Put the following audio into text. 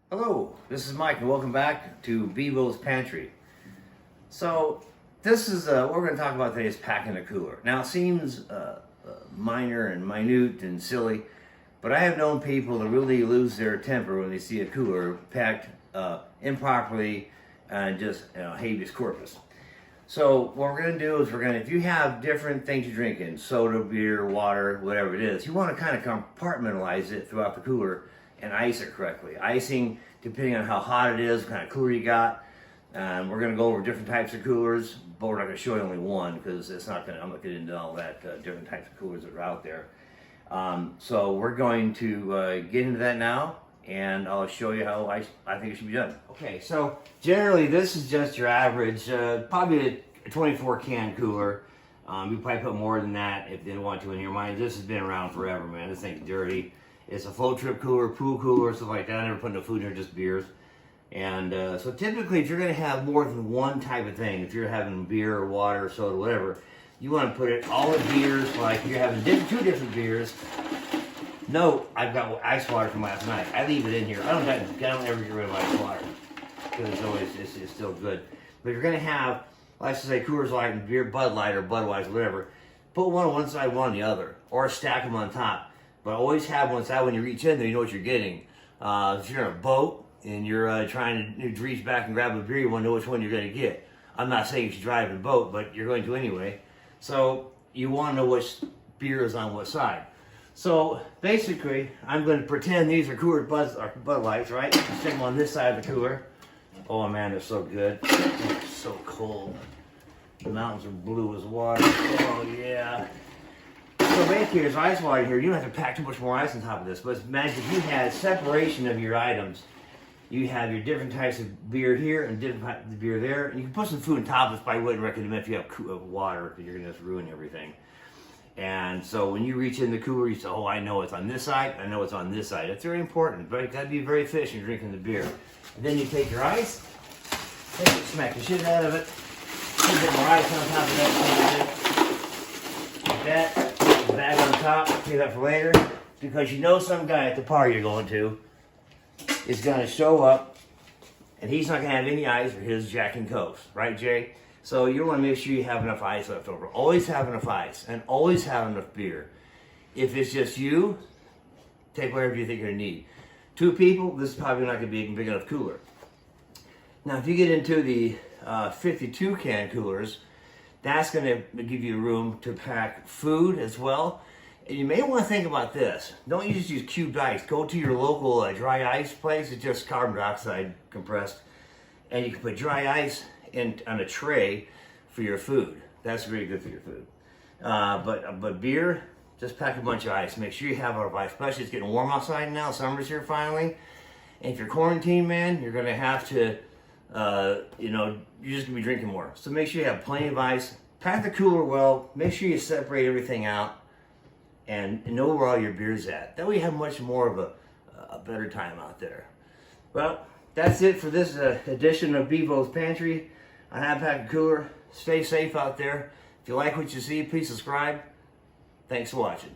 Hello, this is Mike and welcome back to Bevo's Pantry. So this is what we're going to talk about today is packing a cooler. Now it seems minor and minute and silly, but I have known people to really lose their temper when they see a cooler packed improperly and just habeas corpus. So what we're going to do is if you have different things you drink in, soda, beer, water, whatever it is, you want to kind of compartmentalize it throughout the cooler and ice it correctly. Icing, depending on how hot it is, what kind of cooler you got. We're going to go over different types of coolers, but we're not going to show you only one because I'm not going to get into all that different types of coolers that are out there. So we're going to get into that now, and I'll show you how I think it should be done. Okay, so generally this is just your average, probably a 24 can cooler. You probably put more than that if you didn't want to in your mind. This has been around forever, man. This thing's dirty. It's a float trip cooler, pool cooler, stuff like that. I never put no food in there, just beers. And so typically if you're going to have more than one type of thing, if you're having beer or water or soda, whatever, you want to put it all the beers, like you're having two different beers. Note, I've got ice water from last night. I leave it in here. I don't ever get rid of ice water because it's still good. But if you're going to have, let's just say Coors Light and beer, Bud Light or Budweiser, whatever, put one on one side, one on the other, or stack them on top. But always have one side when you reach in there, you know what you're getting. If you're on a boat and you're trying to reach back and grab a beer, you want to know which one you're going to get. I'm not saying you should drive a boat, but you're going to anyway. So you want to know which beer is on what side. So basically, I'm going to pretend these are Coors Bud Lights, right? Stick them on this side of the cooler. Oh man, they're so good. They're so cold. The mountains are blue as water. Oh yeah. So basically, there's ice water here. You don't have to pack too much more ice on top of this. But imagine if you had separation of your items. You have your different types of beer here and different types of beer there. And you can put some food on top of this, but I wouldn't recommend if you have water because you're going to just ruin everything. And so when you reach in the cooler, you say, oh, I know it's on this side. I know it's on this side. It's very important. But you got to be very efficient drinking the beer. And then you take your ice, and you smack the shit out of it. You get more ice on top of that. Like that. Bag on top, save that for later, because you know some guy at the party you're going to is going to show up and he's not going to have any ice for his Jack and Cokes, right, Jay? So you want to make sure you have enough ice left over. Always have enough ice and always have enough beer. If it's just you, take whatever you think you're going to need. Two people, this is probably not going to be a big enough cooler. Now, if you get into the 52 can coolers, that's going to give you room to pack food as well. And you may want to think about this. Don't just use cubed ice. Go to your local dry ice place. It's just carbon dioxide compressed. And you can put dry ice on a tray for your food. That's really good for your food. But beer, just pack a bunch of ice. Make sure you have our ice. Especially it's getting warm outside now. Summer's here finally. And if you're quarantined, man, you're going to have to you're just gonna be drinking more. So make sure you have plenty of ice. Pack the cooler well. Make sure you separate everything out, and know where all your beer's at. That way you have much more of a better time out there. Well, that's it for this edition of Bevo's Pantry. I have packed a cooler. Stay safe out there. If you like what you see, please subscribe. Thanks for watching.